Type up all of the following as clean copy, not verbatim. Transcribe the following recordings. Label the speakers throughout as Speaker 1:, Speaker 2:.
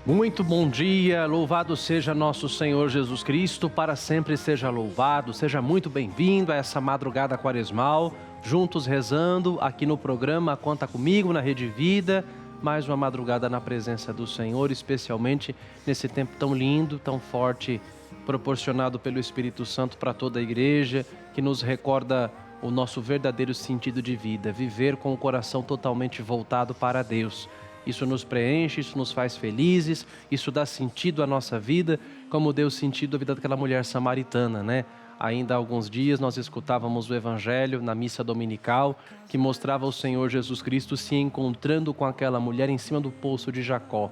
Speaker 1: Muito bom dia, louvado seja nosso Senhor Jesus Cristo, para sempre seja louvado, seja muito bem-vindo a essa madrugada quaresmal, juntos rezando aqui no programa Conta Comigo, na Rede Vida, mais uma madrugada na presença do Senhor, especialmente nesse tempo tão lindo, tão forte, proporcionado pelo Espírito Santo para toda a igreja, que nos recorda o nosso verdadeiro sentido de vida, viver com o coração totalmente voltado para Deus. Isso nos preenche, isso nos faz felizes, isso dá sentido à nossa vida, como deu sentido à vida daquela mulher samaritana, né? Ainda há alguns dias nós escutávamos o Evangelho na missa dominical, que mostrava o Senhor Jesus Cristo se encontrando com aquela mulher em cima do poço de Jacó.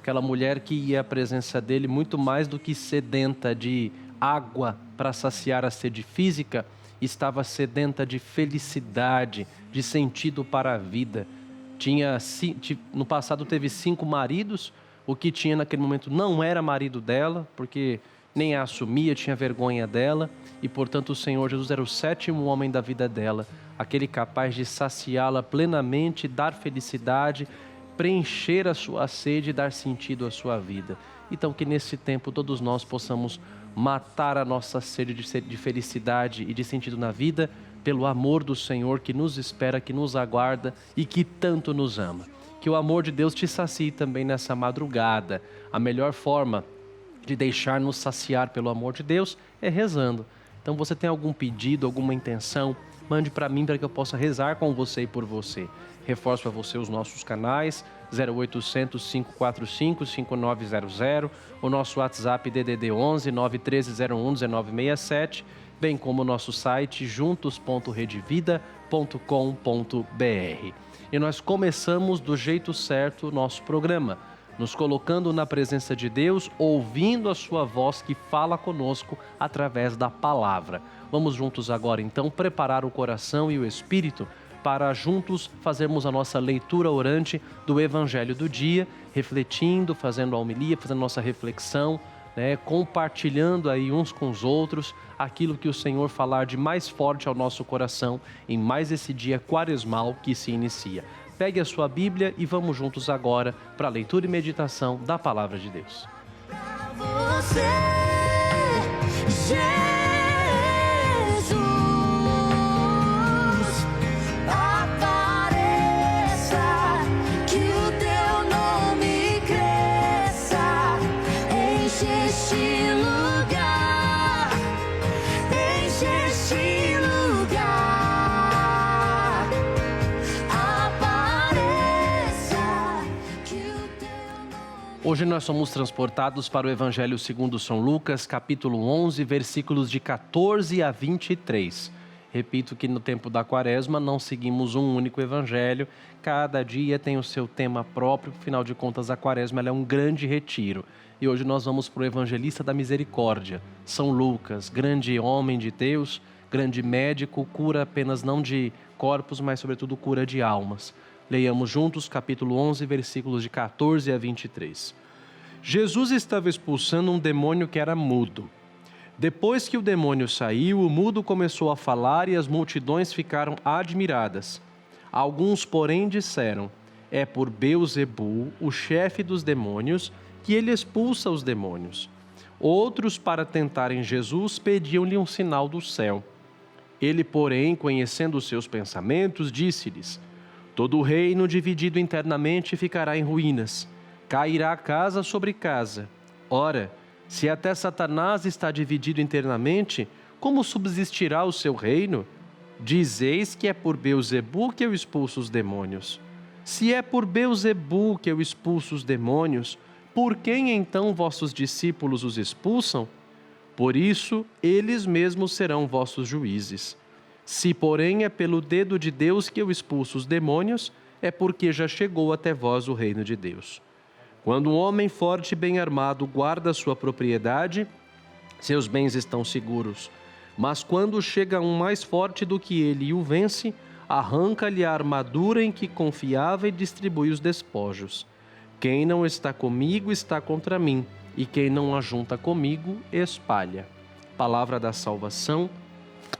Speaker 1: Aquela mulher que ia à presença dele muito mais do que sedenta de água para saciar a sede física, estava sedenta de felicidade, de sentido para a vida. No passado teve 5 maridos, o que tinha naquele momento não era marido dela, porque nem a assumia, tinha vergonha dela, e portanto o Senhor Jesus era o 7º homem da vida dela, aquele capaz de saciá-la plenamente, dar felicidade, preencher a sua sede e dar sentido à sua vida. Então que nesse tempo todos nós possamos matar a nossa sede de felicidade e de sentido na vida, pelo amor do Senhor que nos espera, que nos aguarda e que tanto nos ama. Que o amor de Deus te sacie também nessa madrugada. A melhor forma de deixar-nos saciar pelo amor de Deus é rezando. Então você tem algum pedido, alguma intenção, mande para mim para que eu possa rezar com você e por você. Reforço para você os nossos canais 0800 545 5900, o nosso WhatsApp DDD 11 913 01 1967, bem como o nosso site juntos.redevida.com.br. E nós começamos do jeito certo o nosso programa, nos colocando na presença de Deus, ouvindo a sua voz que fala conosco através da palavra. Vamos juntos agora então preparar o coração e o espírito para juntos fazermos a nossa leitura orante do Evangelho do dia, refletindo, fazendo a homilia, fazendo a nossa reflexão, compartilhando aí uns com os outros aquilo que o Senhor falar de mais forte ao nosso coração em mais esse dia quaresmal que se inicia. Pegue a sua Bíblia e vamos juntos agora para a leitura e meditação da Palavra de Deus.
Speaker 2: Pra você, Jesus, apareça, que o teu nome cresça, enche este lugar, enche este lugar, apareça, que o teu nome...
Speaker 1: Hoje nós somos transportados para o Evangelho segundo São Lucas, capítulo 11, versículos de 14 a 23. Repito que no tempo da quaresma não seguimos um único evangelho, cada dia tem o seu tema próprio, afinal de contas a quaresma ela é um grande retiro. E hoje nós vamos para o evangelista da misericórdia, São Lucas, grande homem de Deus, grande médico, cura apenas não de corpos, mas sobretudo cura de almas. Leiamos juntos capítulo 11, versículos de 14 a 23. Jesus estava expulsando um demônio que era mudo. Depois que o demônio saiu, o mudo começou a falar e as multidões ficaram admiradas. Alguns, porém, disseram: é por Beelzebu, o chefe dos demônios, que ele expulsa os demônios. Outros, para tentarem Jesus, pediam-lhe um sinal do céu. Ele, porém, conhecendo os seus pensamentos, disse-lhes: todo o reino dividido internamente ficará em ruínas. Cairá casa sobre casa. Ora, se até Satanás está dividido internamente, como subsistirá o seu reino? Dizeis que é por Beelzebu que eu expulso os demônios. Se é por Beelzebu que eu expulso os demônios, por quem então vossos discípulos os expulsam? Por isso, eles mesmos serão vossos juízes. Se, porém, é pelo dedo de Deus que eu expulso os demônios, é porque já chegou até vós o reino de Deus. Quando um homem forte e bem armado guarda sua propriedade, seus bens estão seguros. Mas quando chega um mais forte do que ele e o vence, arranca-lhe a armadura em que confiava e distribui os despojos. Quem não está comigo está contra mim, e quem não ajunta comigo espalha. Palavra da salvação,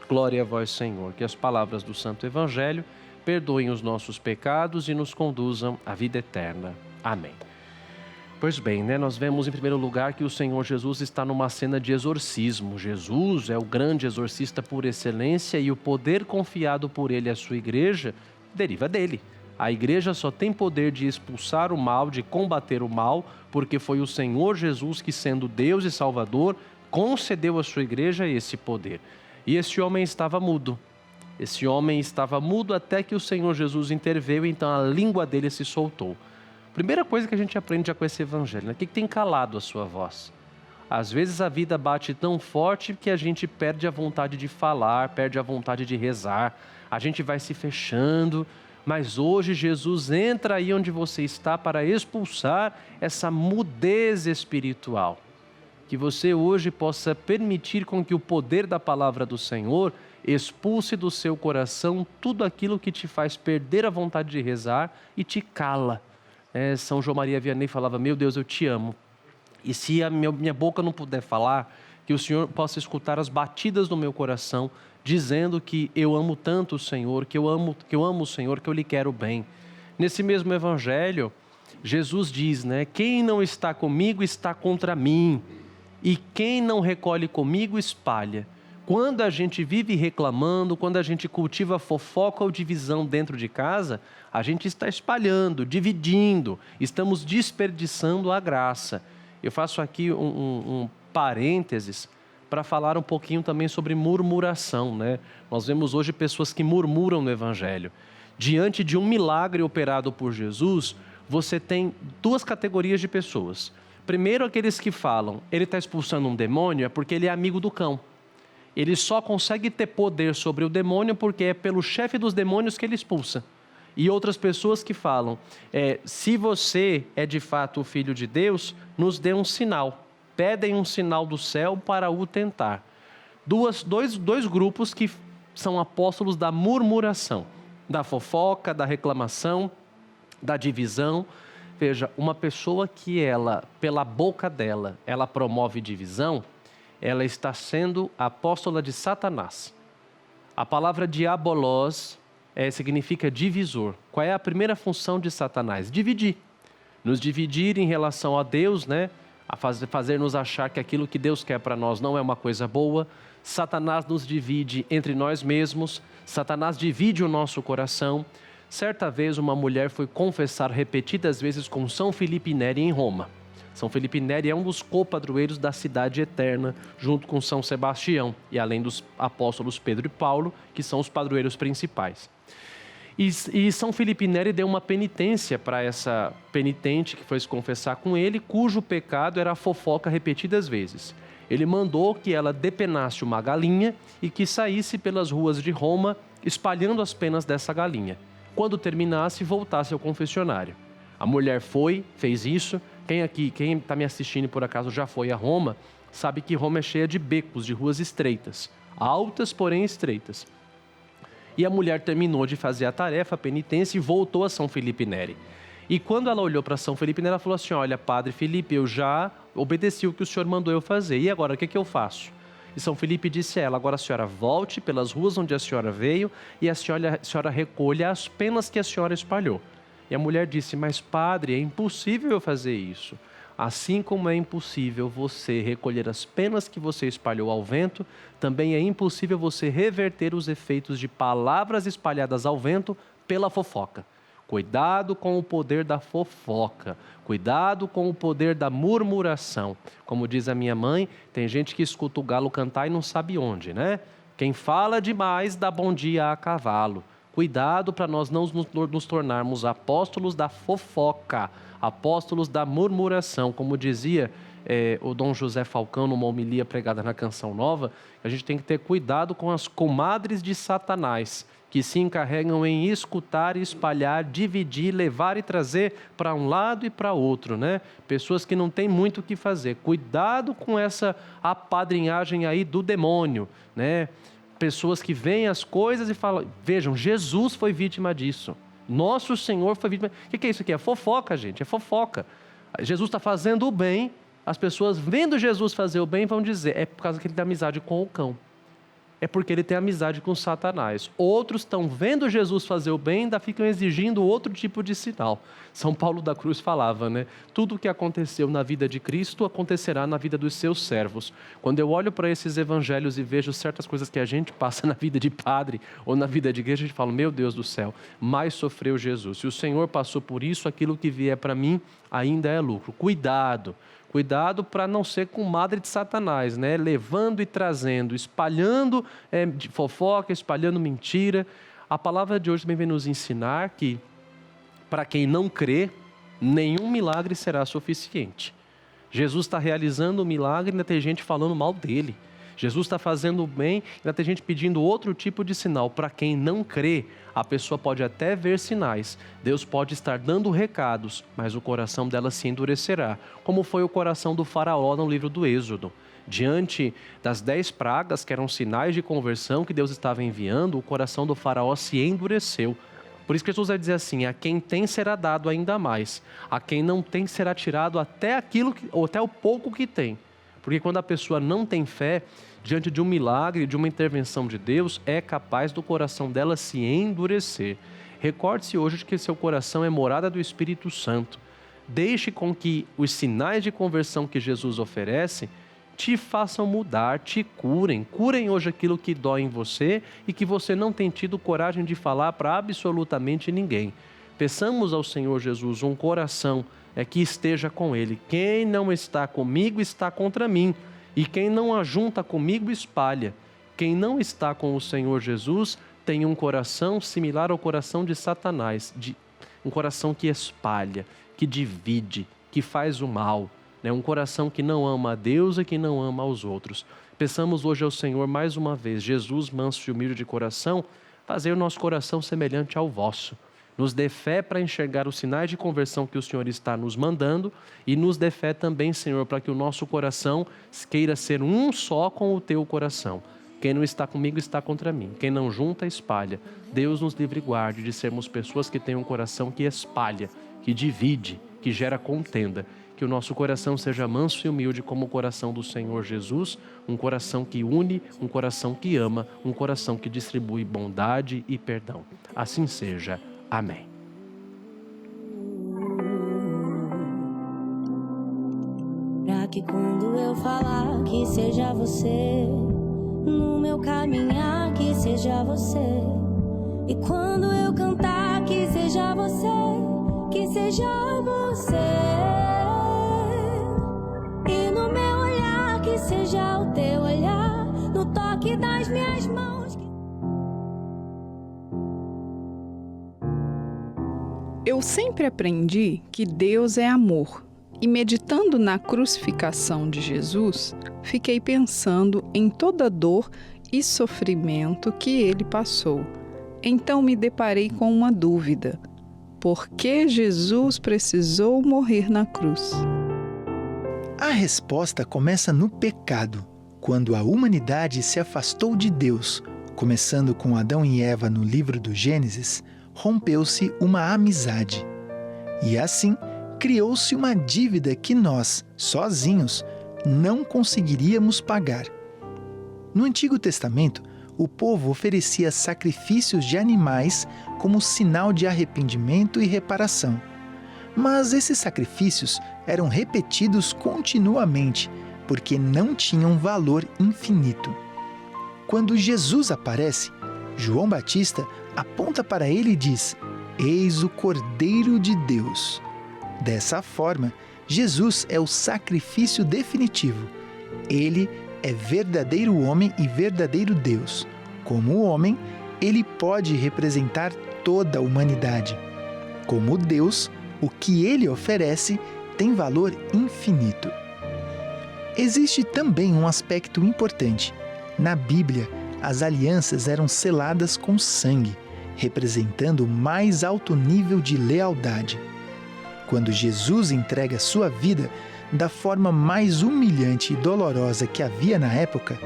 Speaker 1: glória a vós, Senhor. Que as palavras do Santo Evangelho perdoem os nossos pecados e nos conduzam à vida eterna. Amém. Pois bem, né? Nós vemos em primeiro lugar que o Senhor Jesus está numa cena de exorcismo. Jesus é o grande exorcista por excelência e o poder confiado por ele à sua igreja deriva dele. A igreja só tem poder de expulsar o mal, de combater o mal, porque foi o Senhor Jesus que, sendo Deus e Salvador, concedeu à sua igreja esse poder. E esse homem estava mudo. Esse homem estava mudo até que o Senhor Jesus interveio, então a língua dele se soltou. Primeira coisa que a gente aprende já com esse evangelho, né? O que tem calado a sua voz? Às vezes a vida bate tão forte que a gente perde a vontade de falar, perde a vontade de rezar, a gente vai se fechando, mas hoje Jesus entra aí onde você está para expulsar essa mudez espiritual. Que você hoje possa permitir com que o poder da palavra do Senhor expulse do seu coração tudo aquilo que te faz perder a vontade de rezar e te cala. São João Maria Vianney falava, meu Deus, eu te amo. E se a minha boca não puder falar, que o Senhor possa escutar as batidas do meu coração, dizendo que eu amo tanto o Senhor, que eu amo o Senhor, que eu lhe quero bem. Nesse mesmo evangelho, Jesus diz, né? Quem não está comigo está contra mim, e quem não recolhe comigo espalha. Quando a gente vive reclamando, quando a gente cultiva fofoca ou divisão dentro de casa, a gente está espalhando, dividindo, estamos desperdiçando a graça. Eu faço aqui um parênteses para falar um pouquinho também sobre murmuração, né? Nós vemos hoje pessoas que murmuram no Evangelho. Diante de um milagre operado por Jesus, você tem duas categorias de pessoas. Primeiro, aqueles que falam, ele está expulsando um demônio é porque ele é amigo do cão. Ele só consegue ter poder sobre o demônio porque é pelo chefe dos demônios que ele expulsa. E outras pessoas que falam, se você é de fato o Filho de Deus, nos dê um sinal. Pedem um sinal do céu para o tentar. Dois grupos que são apóstolos da murmuração, da fofoca, da reclamação, da divisão. Veja, uma pessoa que pela boca dela, ela promove divisão, ela está sendo apóstola de Satanás. A palavra diabolos significa divisor. Qual é a primeira função de Satanás? Dividir. Nos dividir em relação a Deus, né? A fazer-nos achar que aquilo que Deus quer para nós não é uma coisa boa. Satanás nos divide entre nós mesmos. Satanás divide o nosso coração. Certa vez uma mulher foi confessar repetidas vezes com São Felipe Neri em Roma. São Felipe Neri é um dos copadroeiros da cidade eterna, junto com São Sebastião, e além dos apóstolos Pedro e Paulo, que são os padroeiros principais. E São Felipe Neri deu uma penitência para essa penitente que foi se confessar com ele, cujo pecado era a fofoca repetidas vezes. Ele mandou que ela depenasse uma galinha e que saísse pelas ruas de Roma, espalhando as penas dessa galinha. Quando terminasse, voltasse ao confessionário. A mulher fez isso. Quem está me assistindo por acaso já foi a Roma, sabe que Roma é cheia de becos, de ruas estreitas, altas porém estreitas. E a mulher terminou de fazer a tarefa, a penitência, e voltou a São Felipe Neri. E quando ela olhou para São Felipe Neri, ela falou assim, olha, Padre Felipe, eu já obedeci o que o senhor mandou eu fazer, e agora o que eu faço? E São Felipe disse a ela, agora a senhora volte pelas ruas onde a senhora veio e a senhora recolha as penas que a senhora espalhou. E a mulher disse, mas padre, é impossível eu fazer isso. Assim como é impossível você recolher as penas que você espalhou ao vento, também é impossível você reverter os efeitos de palavras espalhadas ao vento pela fofoca. Cuidado com o poder da fofoca, cuidado com o poder da murmuração. Como diz a minha mãe, tem gente que escuta o galo cantar e não sabe onde, né? Quem fala demais dá bom dia a cavalo. Cuidado para nós não nos tornarmos apóstolos da fofoca, apóstolos da murmuração. Como dizia o Dom José Falcão numa homilia pregada na Canção Nova, a gente tem que ter cuidado com as comadres de Satanás, que se encarregam em escutar, espalhar, dividir, levar e trazer para um lado e para outro, né? Pessoas que não têm muito o que fazer. Cuidado com essa apadrinhagem aí do demônio, né? Pessoas que veem as coisas e falam, vejam, Jesus foi vítima disso. Nosso Senhor foi vítima. O que é isso aqui? É fofoca, gente, é fofoca. Jesus está fazendo o bem, as pessoas vendo Jesus fazer o bem vão dizer, é por causa que ele tem amizade com o cão. é porque ele tem amizade com Satanás. Outros estão vendo Jesus fazer o bem, ainda ficam exigindo outro tipo de sinal. São Paulo da Cruz falava, né? Tudo o que aconteceu na vida de Cristo acontecerá na vida dos seus servos. Quando eu olho para esses evangelhos e vejo certas coisas que a gente passa na vida de padre ou na vida de igreja, a gente fala, meu Deus do céu, mais sofreu Jesus. Se o Senhor passou por isso, aquilo que vier para mim ainda é lucro. Cuidado para não ser comadre de Satanás, né? Levando e trazendo, espalhando de fofoca, espalhando mentira. A palavra de hoje também vem nos ensinar que, para quem não crê, nenhum milagre será suficiente. Jesus está realizando o milagre e ainda tem gente falando mal dele. Jesus está fazendo o bem, ainda tem gente pedindo outro tipo de sinal. Para quem não crê, a pessoa pode até ver sinais. Deus pode estar dando recados, mas o coração dela se endurecerá. Como foi o coração do faraó no livro do Êxodo. Diante das 10 pragas, que eram sinais de conversão que Deus estava enviando, o coração do faraó se endureceu. Por isso que Jesus vai dizer assim, a quem tem será dado ainda mais. A quem não tem será tirado até o pouco que tem. Porque quando a pessoa não tem fé, diante de um milagre, de uma intervenção de Deus, é capaz do coração dela se endurecer. Recorde-se hoje de que seu coração é morada do Espírito Santo. Deixe com que os sinais de conversão que Jesus oferece te façam mudar, te curem. Curem hoje aquilo que dói em você e que você não tem tido coragem de falar para absolutamente ninguém. Peçamos ao Senhor Jesus um coração que esteja com Ele. Quem não está comigo está contra mim, e quem não ajunta comigo espalha. Quem não está com o Senhor Jesus tem um coração similar ao coração de Satanás, um coração que espalha, que divide, que faz o mal, né? Um coração que não ama a Deus e que não ama aos outros. Peçamos hoje ao Senhor mais uma vez, Jesus manso e humilde de coração, fazer o nosso coração semelhante ao vosso. Nos dê fé para enxergar os sinais de conversão que o Senhor está nos mandando e nos dê fé também, Senhor, para que o nosso coração queira ser um só com o teu coração. Quem não está comigo está contra mim. Quem não junta, espalha. Deus nos livre e guarde de sermos pessoas que têm um coração que espalha, que divide, que gera contenda. Que o nosso coração seja manso e humilde como o coração do Senhor Jesus, um coração que une, um coração que ama, um coração que distribui bondade e perdão. Assim seja. Amém.
Speaker 2: Pra que quando eu falar que seja você, no meu caminhar que seja você, e quando eu cantar que seja você, que seja você, e no meu olhar que seja o teu olhar, no toque das minhas mãos.
Speaker 3: Eu sempre aprendi que Deus é amor e, meditando na crucificação de Jesus, fiquei pensando em toda dor e sofrimento que ele passou. Então me deparei com uma dúvida: por que Jesus precisou morrer na cruz?
Speaker 4: A resposta começa no pecado, quando a humanidade se afastou de Deus, começando com Adão e Eva no livro do Gênesis. Rompeu-se uma amizade. E assim, criou-se uma dívida que nós, sozinhos, não conseguiríamos pagar. No Antigo Testamento, o povo oferecia sacrifícios de animais como sinal de arrependimento e reparação. Mas esses sacrifícios eram repetidos continuamente, porque não tinham valor infinito. Quando Jesus aparece, João Batista aponta para ele e diz: Eis o Cordeiro de Deus. Dessa forma, Jesus é o sacrifício definitivo. Ele é verdadeiro homem e verdadeiro Deus. Como homem, ele pode representar toda a humanidade. Como Deus, o que ele oferece tem valor infinito. Existe também um aspecto importante. Na Bíblia, as alianças eram seladas com sangue, representando o mais alto nível de lealdade. Quando Jesus entrega sua vida da forma mais humilhante e dolorosa que havia na época,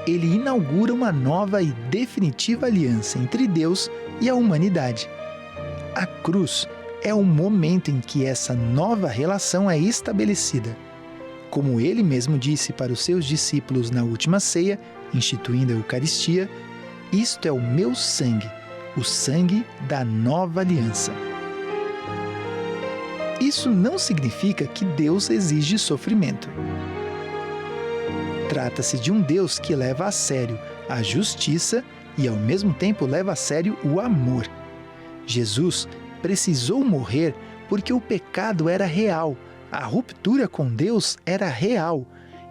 Speaker 4: ele inaugura uma nova e definitiva aliança entre Deus e a humanidade. A cruz é o momento em que essa nova relação é estabelecida. Como ele mesmo disse para os seus discípulos na última ceia, instituindo a Eucaristia: isto é o meu sangue, o sangue da nova aliança. Isso não significa que Deus exige sofrimento. Trata-se de um Deus que leva a sério a justiça e, ao mesmo tempo, leva a sério o amor. Jesus precisou morrer porque o pecado era real, a ruptura com Deus era real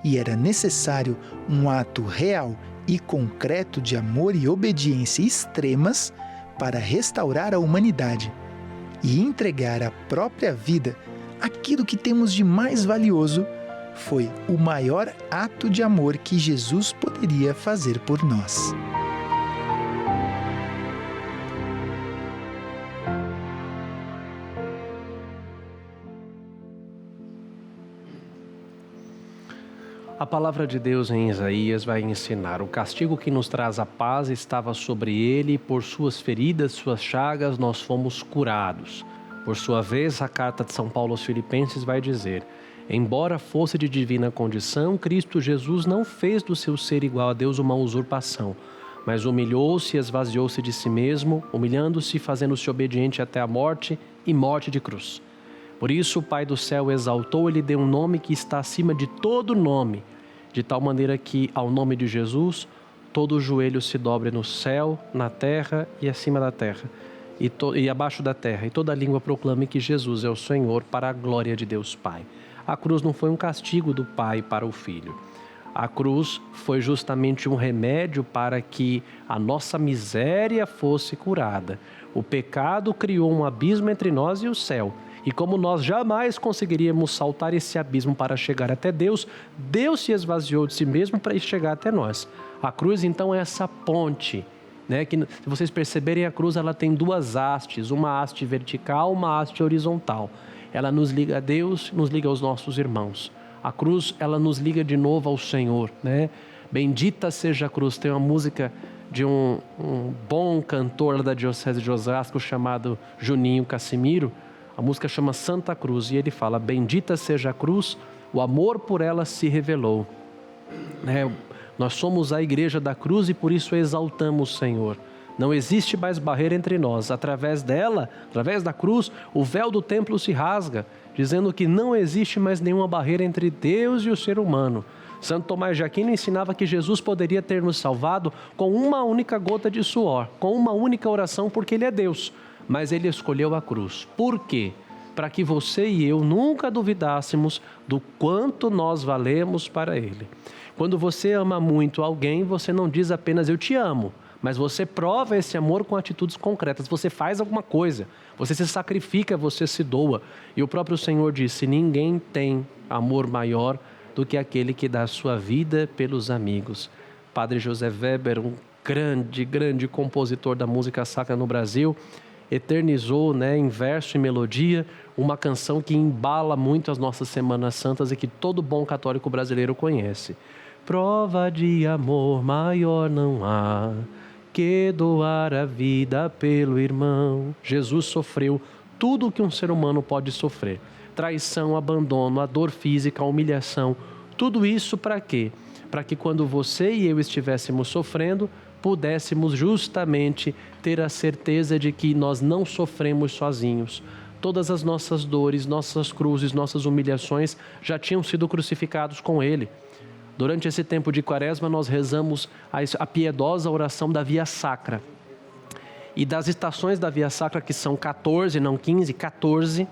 Speaker 4: e era necessário um ato real e concreto de amor e obediência extremas para restaurar a humanidade e entregar a própria vida, aquilo que temos de mais valioso. Foi o maior ato de amor que Jesus poderia fazer por nós.
Speaker 1: A palavra de Deus em Isaías vai ensinar: o castigo que nos traz a paz estava sobre ele, e por suas feridas, suas chagas, nós fomos curados. Por sua vez, a carta de São Paulo aos Filipenses vai dizer: embora fosse de divina condição, Cristo Jesus não fez do seu ser igual a Deus uma usurpação, mas humilhou-se e esvaziou-se de si mesmo, humilhando-se e fazendo-se obediente até a morte e morte de cruz. Por isso o Pai do céu exaltou e lhe deu um nome que está acima de todo nome, de tal maneira que, ao nome de Jesus, todo o joelho se dobre no céu, na terra e acima da terra, e abaixo da terra, e toda língua proclame que Jesus é o Senhor, para a glória de Deus Pai. A cruz não foi um castigo do Pai para o Filho. A cruz foi justamente um remédio para que a nossa miséria fosse curada. O pecado criou um abismo entre nós e o céu. E como nós jamais conseguiríamos saltar esse abismo para chegar até Deus, Deus se esvaziou de si mesmo para chegar até nós. A cruz, então, é essa ponte, né? Que, se vocês perceberem, a cruz ela tem duas hastes, uma haste vertical, uma haste horizontal. Ela nos liga a Deus, nos liga aos nossos irmãos. A cruz, ela nos liga de novo ao Senhor, né? Bendita seja a cruz. Tem uma música de um bom cantor lá da Diocese de Osasco chamado Juninho Cassimiro. A música chama Santa Cruz e ele fala: bendita seja a cruz, o amor por ela se revelou. Nós somos a igreja da cruz e por isso exaltamos o Senhor. Não existe mais barreira entre nós. Através dela, através da cruz, o véu do templo se rasga, dizendo que não existe mais nenhuma barreira entre Deus e o ser humano. Santo Tomás de Aquino ensinava que Jesus poderia ter nos salvado com uma única gota de suor, com uma única oração, porque Ele é Deus. Mas Ele escolheu a cruz. Por quê? Para que você e eu nunca duvidássemos do quanto nós valemos para Ele. Quando você ama muito alguém, você não diz apenas eu te amo, mas você prova esse amor com atitudes concretas. Você faz alguma coisa, você se sacrifica, você se doa. E o próprio Senhor disse: ninguém tem amor maior do que aquele que dá a sua vida pelos amigos. Padre José Weber, um grande compositor da música sacra no Brasil, eternizou, em verso e melodia, uma canção que embala muito as nossas Semanas Santas e que todo bom católico brasileiro conhece. Prova de amor maior não há que doar a vida pelo irmão. Jesus sofreu tudo o que um ser humano pode sofrer. Traição, abandono, a dor física, a humilhação. Tudo isso para quê? Para que quando você e eu estivéssemos sofrendo, pudéssemos justamente ter a certeza de que nós não sofremos sozinhos. Todas as nossas dores, nossas cruzes, nossas humilhações já tinham sido crucificados com Ele. Durante esse tempo de Quaresma, nós rezamos a piedosa oração da Via Sacra. E das estações da Via Sacra, que são 14, não 15, 14,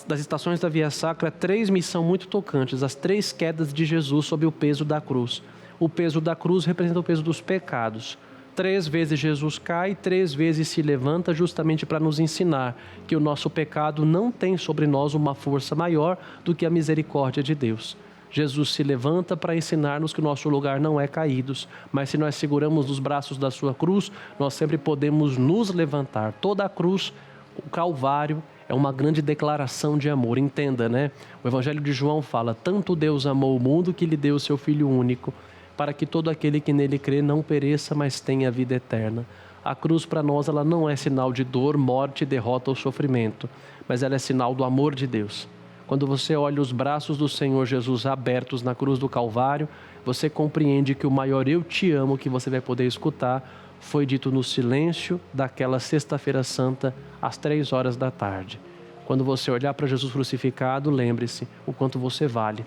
Speaker 1: das estações da Via Sacra, 3 me são muito tocantes. As 3 quedas de Jesus sob o peso da cruz. O peso da cruz representa o peso dos pecados. 3 vezes Jesus cai, 3 vezes se levanta, justamente para nos ensinar que o nosso pecado não tem sobre nós uma força maior do que a misericórdia de Deus. Jesus se levanta para ensinar-nos que o nosso lugar não é caídos, mas se nós seguramos nos braços da sua cruz, nós sempre podemos nos levantar. Toda a cruz, o Calvário, é uma grande declaração de amor. Entenda, O Evangelho de João fala: tanto Deus amou o mundo que lhe deu o seu Filho único, para que todo aquele que nele crê não pereça, mas tenha vida eterna. A cruz para nós, ela não é sinal de dor, morte, derrota ou sofrimento, mas ela é sinal do amor de Deus. Quando você olha os braços do Senhor Jesus abertos na cruz do Calvário, você compreende que o maior "eu te amo" que você vai poder escutar foi dito no silêncio daquela sexta-feira santa, às 3 horas da tarde. Quando você olhar para Jesus crucificado, lembre-se o quanto você vale.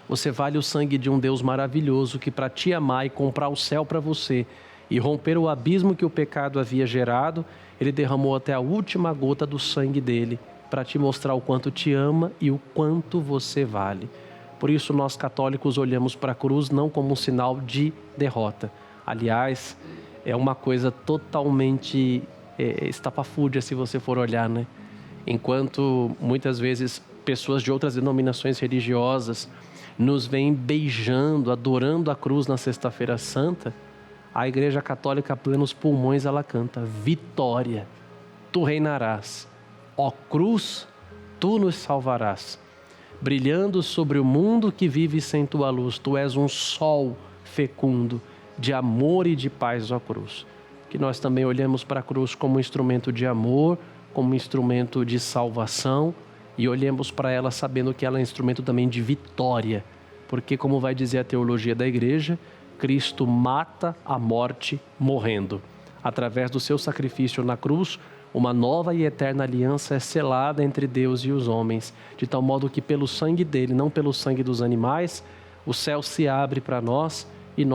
Speaker 1: Você vale o sangue de um Deus maravilhoso que, para te amar e comprar o céu para você e romper o abismo que o pecado havia gerado, Ele derramou até a última gota do sangue dele para te mostrar o quanto te ama e o quanto você vale. Por isso nós católicos olhamos para a cruz não como um sinal de derrota. Aliás, é uma coisa totalmente estapafúrdia se você for olhar, né? Enquanto muitas vezes pessoas de outras denominações religiosas nos veem beijando, adorando a cruz na Sexta-feira Santa, a Igreja Católica, a plenos pulmões, ela canta: vitória, tu reinarás, ó cruz, tu nos salvarás. Brilhando sobre o mundo que vive sem tua luz, tu és um sol fecundo de amor e de paz, ó cruz. Que nós também olhemos para a cruz como um instrumento de amor, como um instrumento de salvação, e olhemos para ela sabendo que ela é instrumento também de vitória, porque, como vai dizer a teologia da Igreja, Cristo mata a morte morrendo. Através do seu sacrifício na cruz, uma nova e eterna aliança é selada entre Deus e os homens, de tal modo que pelo sangue dele, não pelo sangue dos animais, o céu se abre para nós e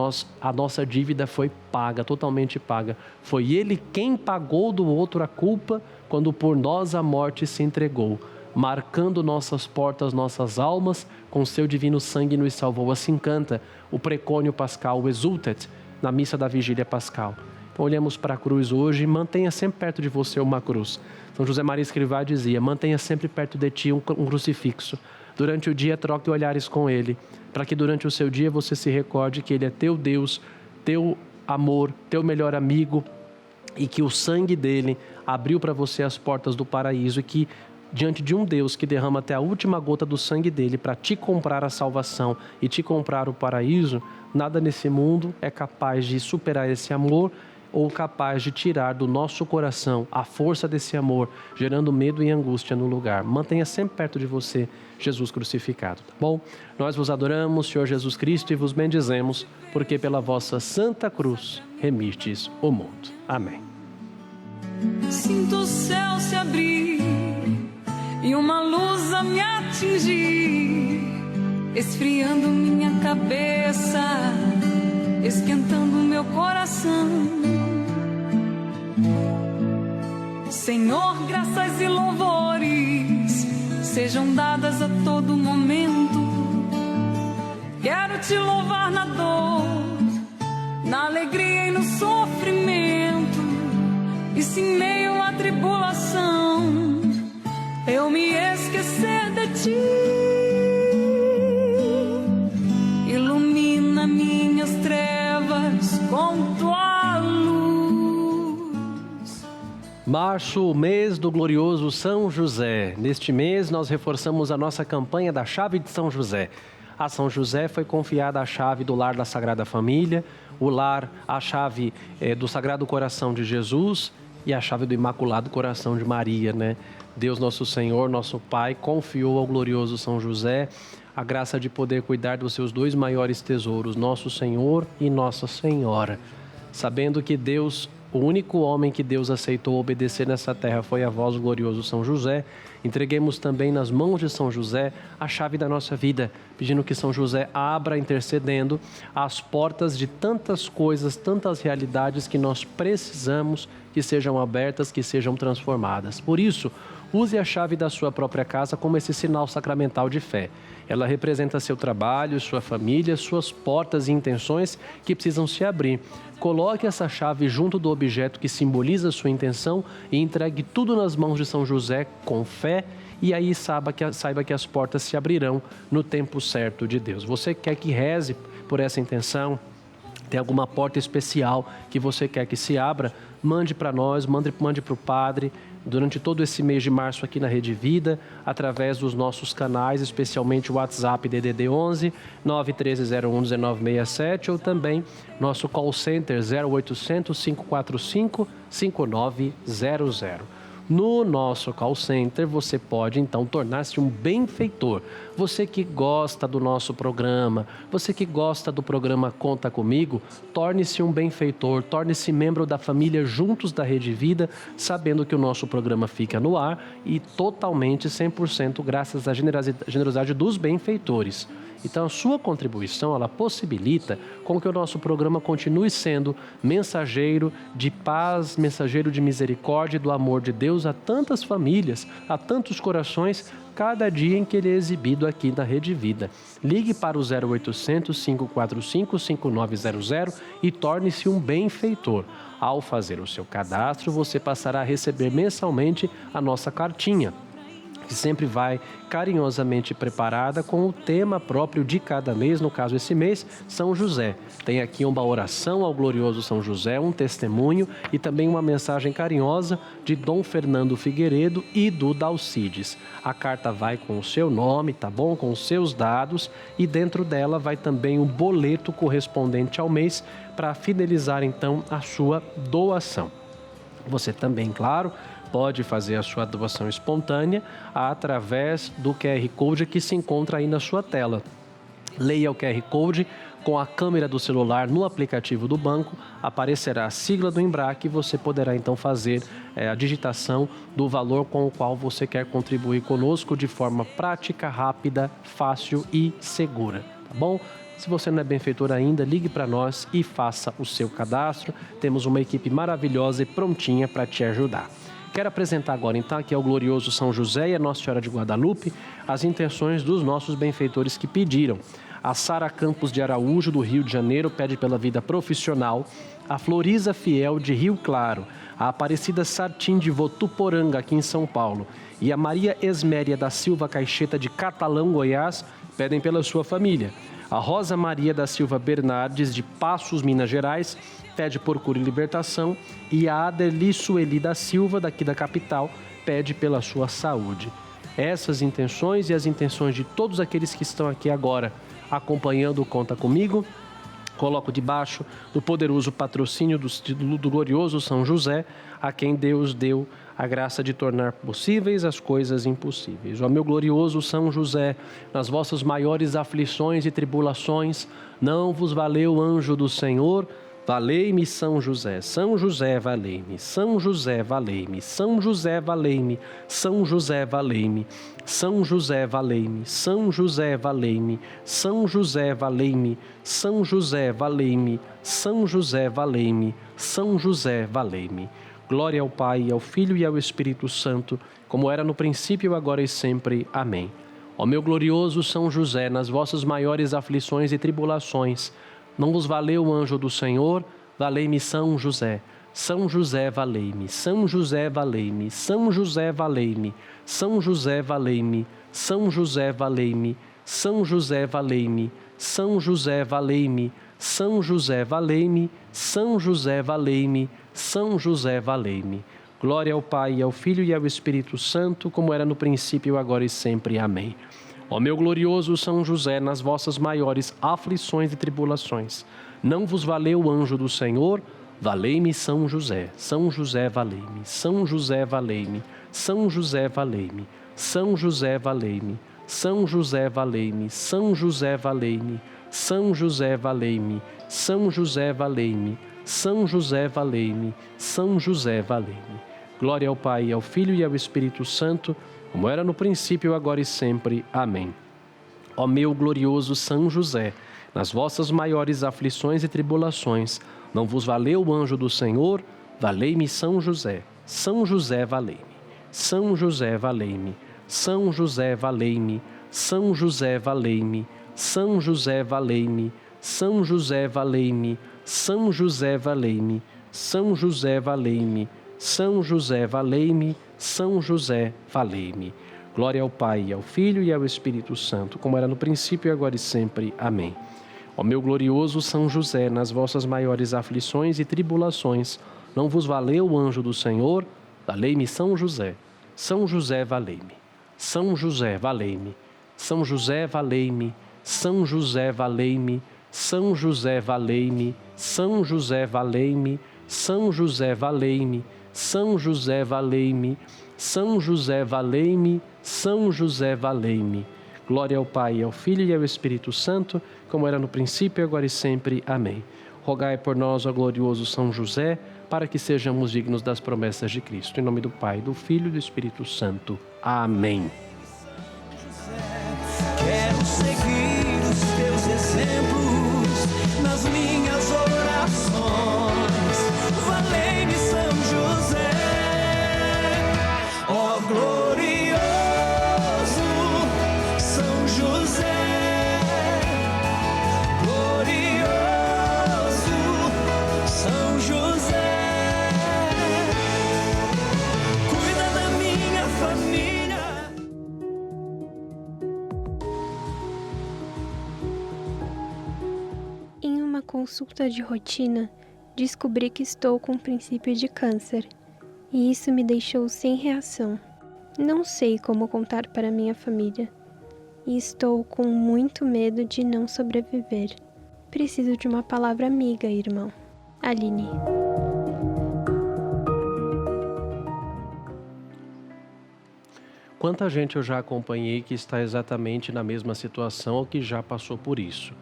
Speaker 1: a nossa dívida foi paga, totalmente paga. Foi ele quem pagou do outro a culpa quando por nós a morte se entregou, marcando nossas portas, nossas almas, com seu divino sangue nos salvou. Assim canta o precônio pascal, o Exultet, na missa da vigília pascal. Então olhamos para a cruz hoje e mantenha sempre perto de você uma cruz. São José Maria Escrivá dizia: mantenha sempre perto de ti um crucifixo. Durante o dia troque olhares com ele, para que durante o seu dia você se recorde que ele é teu Deus, teu amor, teu melhor amigo, e que o sangue dele abriu para você as portas do paraíso, e que diante de um Deus que derrama até a última gota do sangue dele para te comprar a salvação e te comprar o paraíso, nada nesse mundo é capaz de superar esse amor ou capaz de tirar do nosso coração a força desse amor, gerando medo e angústia no lugar. Mantenha sempre perto de você Jesus crucificado, tá bom? Nós vos adoramos, Senhor Jesus Cristo, e vos bendizemos, porque pela vossa santa cruz remistes o mundo. Amém.
Speaker 5: Sinto o céu se abrir e uma luz a me atingir, esfriando minha cabeça, esquentando meu coração. Senhor, graças e louvores sejam dadas a todo momento. Quero te louvar na dor, na alegria e no sofrimento, e se em meio à tribulação eu me esquecer de ti, ilumina minhas trevas com tua luz.
Speaker 1: Março, o mês do glorioso São José. Neste mês nós reforçamos a nossa campanha da chave de São José. A São José foi confiada a chave do lar da Sagrada Família, o lar, a chave do Sagrado Coração de Jesus e a chave do Imaculado Coração de Maria, né? Deus nosso Senhor, nosso Pai, confiou ao glorioso São José a graça de poder cuidar dos seus dois maiores tesouros, Nosso Senhor e Nossa Senhora. Sabendo que Deus, o único homem que Deus aceitou obedecer nessa terra foi a vós, o glorioso São José, entreguemos também nas mãos de São José a chave da nossa vida, pedindo que São José abra, intercedendo, as portas de tantas coisas, tantas realidades que nós precisamos que sejam abertas, que sejam transformadas. Por isso, use a chave da sua própria casa como esse sinal sacramental de fé. Ela representa seu trabalho, sua família, suas portas e intenções que precisam se abrir. Coloque essa chave junto do objeto que simboliza sua intenção e entregue tudo nas mãos de São José com fé, e aí saiba que as portas se abrirão no tempo certo de Deus. Você quer que reze por essa intenção? Tem alguma porta especial que você quer que se abra? Mande para nós, mande para o Padre, durante todo esse mês de março aqui na Rede Vida, através dos nossos canais, especialmente o WhatsApp DDD 11 91301 1967, ou também nosso call center 0800 545 5900. No nosso call center, você pode então tornar-se um benfeitor. Você que gosta do nosso programa, você que gosta do programa Conta Comigo, torne-se um benfeitor, torne-se membro da família Juntos da Rede Vida, sabendo que o nosso programa fica no ar e totalmente 100% graças à generosidade dos benfeitores. Então, a sua contribuição, ela possibilita com que o nosso programa continue sendo mensageiro de paz, mensageiro de misericórdia e do amor de Deus a tantas famílias, a tantos corações, cada dia em que ele é exibido aqui na Rede Vida. Ligue para o 0800 545 5900 e torne-se um benfeitor. Ao fazer o seu cadastro, você passará a receber mensalmente a nossa cartinha, que sempre vai carinhosamente preparada com o tema próprio de cada mês, no caso esse mês, São José. Tem aqui uma oração ao glorioso São José, um testemunho e também uma mensagem carinhosa de Dom Fernando Figueiredo e do Dalcides. A carta vai com o seu nome, tá bom? Com os seus dados, e dentro dela vai também um boleto correspondente ao mês para fidelizar então a sua doação. Você também, claro, pode fazer a sua doação espontânea através do QR Code que se encontra aí na sua tela. Leia o QR Code com a câmera do celular no aplicativo do banco, aparecerá a sigla do Embrac e você poderá então fazer a digitação do valor com o qual você quer contribuir conosco de forma prática, rápida, fácil e segura, tá bom? Se você não é benfeitor ainda, ligue para nós e faça o seu cadastro. Temos uma equipe maravilhosa e prontinha para te ajudar. Quero apresentar agora, então, aqui ao glorioso São José e a Nossa Senhora de Guadalupe, as intenções dos nossos benfeitores que pediram. A Sara Campos de Araújo, do Rio de Janeiro, pede pela vida profissional. A Floriza Fiel, de Rio Claro. A Aparecida Sartim, de Votuporanga, aqui em São Paulo. E a Maria Esméria da Silva Caixeta, de Catalão, Goiás, pedem pela sua família. A Rosa Maria da Silva Bernardes, de Passos, Minas Gerais, pede por cura e libertação, e a Aderli Sueli da Silva, daqui da capital, pede pela sua saúde. Essas intenções e as intenções de todos aqueles que estão aqui agora acompanhando o Conta Comigo, coloco debaixo do poderoso patrocínio do glorioso São José, a quem Deus deu a graça de tornar possíveis as coisas impossíveis. Ó meu glorioso São José, nas vossas maiores aflições e tribulações, não vos valeu o anjo do Senhor? Valei-me, São José. São José, valei-me. São José, valei-me. São José, valei-me. São José, valei-me. São José, valei-me. São José, valei-me. São José, valei-me. São José, valei-me. São José, valei-me. São José, valei-me. Glória ao Pai, ao Filho e ao Espírito Santo, como era no princípio, agora e sempre. Amém. Ó meu glorioso São José, nas vossas maiores aflições e tribulações, não vos valeu o anjo do Senhor? Valei-me, São José. São José, valei-me. São José, valei-me. São José, valei-me. São José, valei-me. São José, valei-me. São José, valei-me. São José, valei-me. São José, valei-me. São José, valei-me. São José, valei-me. Glória ao Pai, ao Filho e ao Espírito Santo, como era no princípio, agora e sempre. Amém. Ó meu glorioso São José, nas vossas maiores aflições e tribulações, não vos valeu o anjo do Senhor? Valei-me, São José. São José, valei-me. São José, valei-me. São José, valei-me. São José, valei-me. São José, valei-me. São José, valei-me. São José, valei-me. São José, valei-me. São José, valei-me. São José, valei-me. Glória ao Pai, ao Filho e ao Espírito Santo, como era no princípio, agora e sempre. Amém. Ó meu glorioso São José, nas vossas maiores aflições e tribulações, não vos valeu o anjo do Senhor? Valei-me, São José. São José, valei-me. São José, valei-me. São José, valei-me. São José, valei-me. São José, valei-me. São José, valei-me. São José, valei-me. São José, valei-me. São José, valei-me. São José, valei-me. Glória ao Pai, ao Filho e ao Espírito Santo, como era no princípio, agora e sempre. Amém. Ó meu glorioso São José, nas vossas maiores aflições e tribulações, não vos valeu o anjo do Senhor? Valei-me, São José. São José, valei-me. São José, valei-me. São José, valei-me. São José, valei-me. São José, valei-me. São José, valei-me. São José, valei-me. São José, valei-me. São José, valei-me. São José, valei-me. Glória ao Pai, ao Filho e ao Espírito Santo, como era no princípio, agora e sempre. Amém. Rogai por nós, ó glorioso São José, para que sejamos dignos das promessas de Cristo. Em nome do Pai, do Filho e do Espírito Santo. Amém.
Speaker 6: Quero seguir os teus exemplos nas minhas orações. Valei-me, São José, ó glorioso São José, glorioso São José, cuida da minha família.
Speaker 7: Em uma consulta de rotina, descobri que estou com um princípio de câncer, e isso me deixou sem reação. Não sei como contar para minha família, e estou com muito medo de não sobreviver. Preciso de uma palavra amiga, irmão. Aline.
Speaker 1: Quanta gente eu já acompanhei que está exatamente na mesma situação ou que já passou por isso.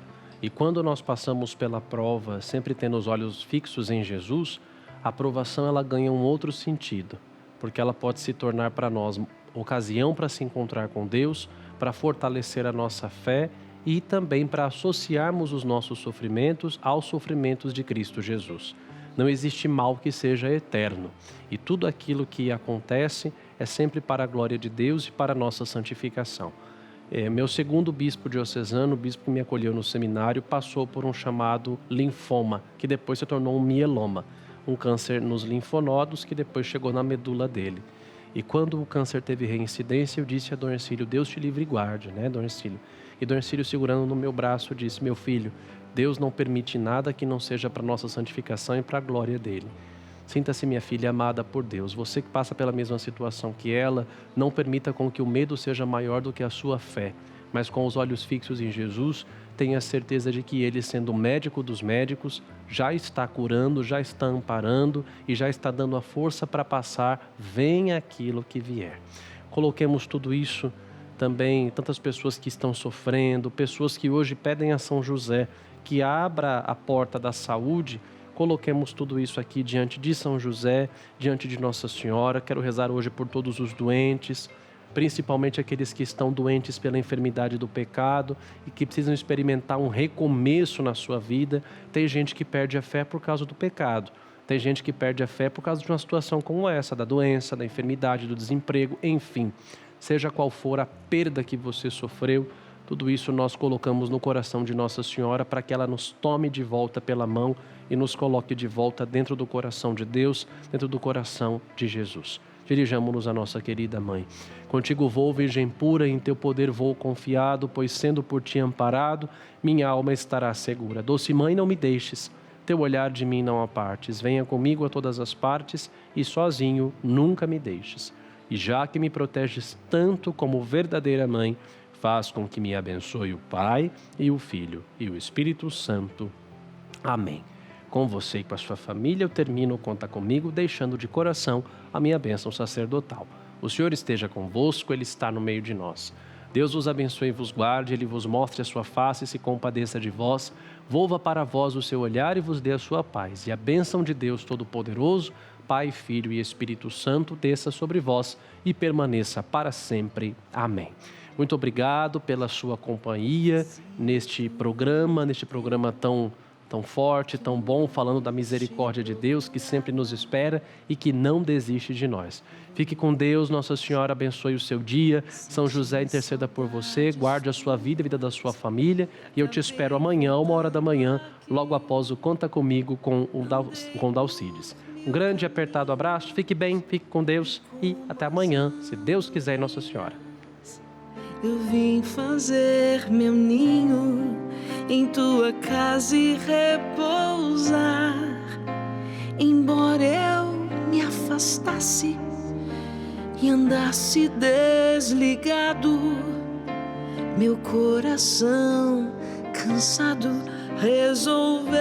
Speaker 1: E quando nós passamos pela prova, sempre tendo os olhos fixos em Jesus, a provação ela ganha um outro sentido, porque ela pode se tornar para nós ocasião para se encontrar com Deus, para fortalecer a nossa fé e também para associarmos os nossos sofrimentos aos sofrimentos de Cristo Jesus. Não existe mal que seja eterno, e tudo aquilo que acontece é sempre para a glória de Deus e para a nossa santificação. Meu segundo bispo diocesano, o bispo que me acolheu no seminário, passou por um chamado linfoma, que depois se tornou um mieloma, um câncer nos linfonodos que depois chegou na medula dele. E quando o câncer teve reincidência, eu disse a Dom Hercílio, Deus te livre e guarde, né, Dom Hercílio? E Dom Hercílio, segurando no meu braço, disse, meu filho, Deus não permite nada que não seja para nossa santificação e para a glória dele. Sinta-se, minha filha, amada por Deus. Você que passa pela mesma situação que ela, não permita com que o medo seja maior do que a sua fé. Mas com os olhos fixos em Jesus, tenha certeza de que Ele, sendo o médico dos médicos, já está curando, já está amparando e já está dando a força para passar, venha aquilo que vier. Coloquemos tudo isso também, tantas pessoas que estão sofrendo, pessoas que hoje pedem a São José que abra a porta da saúde. Coloquemos tudo isso aqui diante de São José, diante de Nossa Senhora. Quero rezar hoje por todos os doentes, principalmente aqueles que estão doentes pela enfermidade do pecado e que precisam experimentar um recomeço na sua vida. Tem gente que perde a fé por causa do pecado. Tem gente que perde a fé por causa de uma situação como essa, da doença, da enfermidade, do desemprego, enfim. Seja qual for a perda que você sofreu, tudo isso nós colocamos no coração de Nossa Senhora para que ela nos tome de volta pela mão e nos coloque de volta dentro do coração de Deus, dentro do coração de Jesus. Dirijamo-nos à nossa querida Mãe. Contigo vou, Virgem pura, em teu poder vou confiado, pois sendo por ti amparado, minha alma estará segura. Doce Mãe, não me deixes, teu olhar de mim não apartes. Venha comigo a todas as partes e sozinho nunca me deixes. E já que me proteges tanto como verdadeira Mãe, faz com que me abençoe o Pai e o Filho e o Espírito Santo. Amém. Com você e com a sua família eu termino Conta Comigo, deixando de coração a minha bênção sacerdotal. O Senhor esteja convosco, Ele está no meio de nós. Deus vos abençoe e vos guarde, Ele vos mostre a sua face e se compadeça de vós, volva para vós o seu olhar e vos dê a sua paz. E a bênção de Deus Todo-Poderoso, Pai, Filho e Espírito Santo, desça sobre vós e permaneça para sempre. Amém. Muito obrigado pela sua companhia neste programa tão forte, tão bom, falando da misericórdia de Deus que sempre nos espera e que não desiste de nós. Fique com Deus, Nossa Senhora abençoe o seu dia, São José interceda por você, guarde a sua vida, a vida da sua família, e eu te espero amanhã, 13h, logo após o Conta Comigo com Dalcides. Um grande e apertado abraço, fique bem, fique com Deus e até amanhã, se Deus quiser, Nossa Senhora.
Speaker 6: Eu vim fazer meu ninho em tua casa e repousar. Embora eu me afastasse e andasse desligado, meu coração cansado resolveu